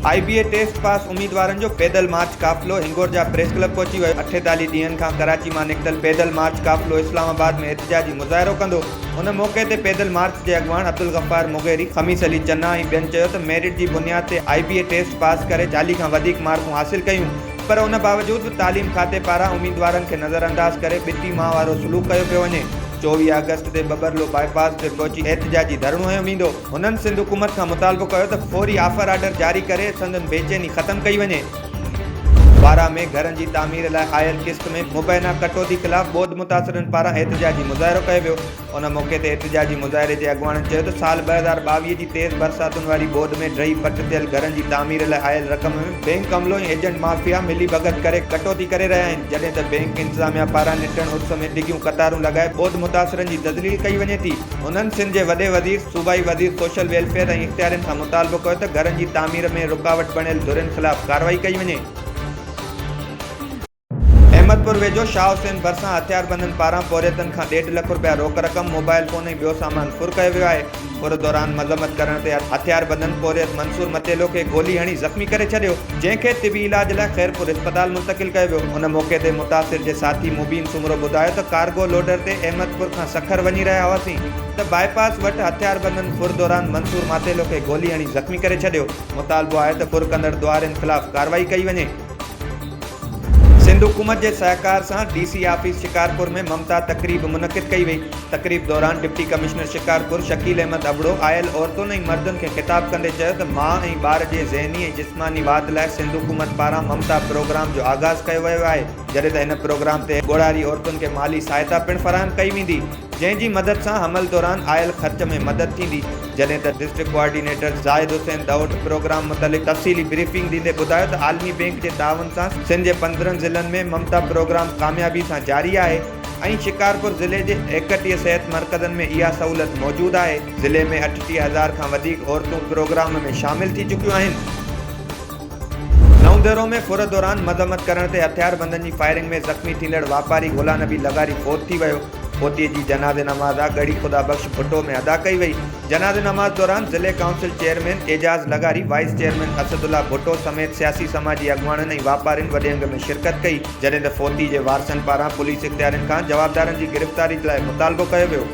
IBA test pass उम्मीदवारनि जो पैदल मार्च काफ़िलो हिंगोरजा press club पहुची वियो। 48 ॾींहनि खां कराची मां निकितल पैदल मार्च काफ़िलो इस्लामाबाद में एहतिजाजी मुज़ाहिरो कंदो। उन मौक़े ते पैदल मार्च जे अॻुवाण अब्दुल गफ़ार मुग़ेरी, खमीस अली चन्ना ऐं ॿियनि चयो त मेरिट जी बुनियाद ते IBA टेस्ट पास करे 40 खां वधीक मार्कूं हासिल कयूं, पर उन बावजूद तालीम खाते पारां उम्मीदवारनि खे नज़रअंदाज़ करे ॿिटी माह वारो सलूक कयो पियो वञे। 24 अगस्त ते बबरलो बाईपास ते पहुची एहतिजाजी धरणो हंयो वेंदो। हुननि सिंध हुकूमत खां मुतालबो कयो त फौरी ऑफर आर्डर जारी करे संदन बेचैनी ख़त्म कई वञे। बारा में घरनि जी तामीर लाइ आयल किस्त में मुबैना कटौती ख़िलाफ़ ॿोध मुतासिरनि पारां एहतिजाजी मुज़ाहिरो कयो वियो। उन मौक़े ते एहतिजाजी मुज़ाहिरे जे अॻुवाणनि चयो त साल 2022 जी तेज़ बरसातुनि वारी ॿोध में ड्रही पट थियल घरनि जी तामीर लाइ आयल रक़म में बैंक अमलो ऐं एजेंट माफ़िया मिली भगत करे कटौती करे रहिया आहिनि, जॾहिं त बैंक इंतिज़ामिया पारां निटण उर्स में डिघियूं कतारूं लॻाए ॿोध मुतासिरनि जी तज़लील कई वञे थी। उन्हनि सिंध जे वॾे वज़ीर, सूबाई वज़ीर सोशल वेलफेयर ऐं इख़्तियारनि खां मुतालबो कयो त घरनि जी तामीर में रुकावट बणियल धुरियुनि ख़िलाफ़ कार्रवाई कई वञे। अहमदपुर वेझो शाह हुसैन भरिसां हथियारबंदनि पारां पौरियतनि खां 1.5 लख रुपया रोक रक़म, मोबाइल फोन ऐं ॿियो सामान फुर कयो वियो आहे। फुर दौरान मज़म्मत करण ते हथियारबंदनि पौरियत मंसूर मतेलो खे गोली हणी ज़ख़्मी करे छॾियो, जंहिंखे तिबी इलाज लाइ ख़ैरपुर इस्पताल मुंतक़िल कयो वियो। उन मौक़े ते मुतासिर जे साथी मुबीन सुमरो ॿुधायो त कार्गो लोडर ते अहमदपुर खां सखर वञी रहिया हुआसीं त बाईपास वटि हथियारबंदनि फुर दौरान मंसूर मातेलो खे गोली हणी ज़ख़्मी करे छॾियो। मुतालबो आहे त फुर कंदड़ दुआरनि ख़िलाफ़ कार्रवाई कई वञे। सिंध हुकूमत जे सहकार सां DC ऑफिस शिकारपुर में ममता तकरीब मुनक़िद कई वई। तकरीब दौरान डिप्टी कमिश्नर शिकारपुर शकील अहमद अबड़ो आयल औरतुनि ऐं मर्दनि खे ख़िताब कंदे चयो त माउ ऐं ॿार जे ज़हनी ऐं जिस्मानी वाध लाइ सिंध हुकूमत पारां ममता प्रोग्राम जो आगाज़ कयो वियो आहे, जॾहिं त हिन प्रोग्राम ते ॻोड़ारी औरतुनि खे माली सहायता पिणु फ़राहम कई वेंदी, जंहिंजी मदद सां हमल दौरान आयल ख़र्च में मदद थींदी। जॾहिं त district coordinator Zahid Hussain Daud programme मुतलिक़ तफ़सीली ब्रीफिंग ॾींदे ॿुधायो त आलमी बैंक जे ताउन सां सिंध जे 15 ज़िलनि में ममता प्रोग्राम कामयाबी सां जारी आहे ऐं शिकारपुर ज़िले जे 31 सिहत मर्कज़नि में इहा सहूलियत मौजूदु आहे। ज़िले में 38,000 खां वधीक औरतूं प्रोग्राम में शामिल थी चुकियूं आहिनि। नवंदेरो में फुर दौरान मज़म्मत करण ते हथियारबंदनि जी फायरिंग में ज़ख़्मी थींदड़ वापारी गुला नबी लगारी फोत थी वियो। फोतीअ जी जनाज़े नमाज़ गढ़ी ख़ुदा बख़्श भुट्टो में अदा कई वई। जनाज़े नमाज़ दौरान ज़िले काउंसिल चेयरमैन एजाज़ लगारी, वाइस चेयरमैन असदुल्ला भुट्टो समेत सियासी समाजी अॻुवाणनि ऐं वापारियुनि वॾे अंग में शिरकत कई, जॾहिं त फोती जे वारसनि पारां पुलिस इख़्तियारनि खां जवाबदारनि जी गिरफ़्तारी लाइ मुतालबो कयो वियो।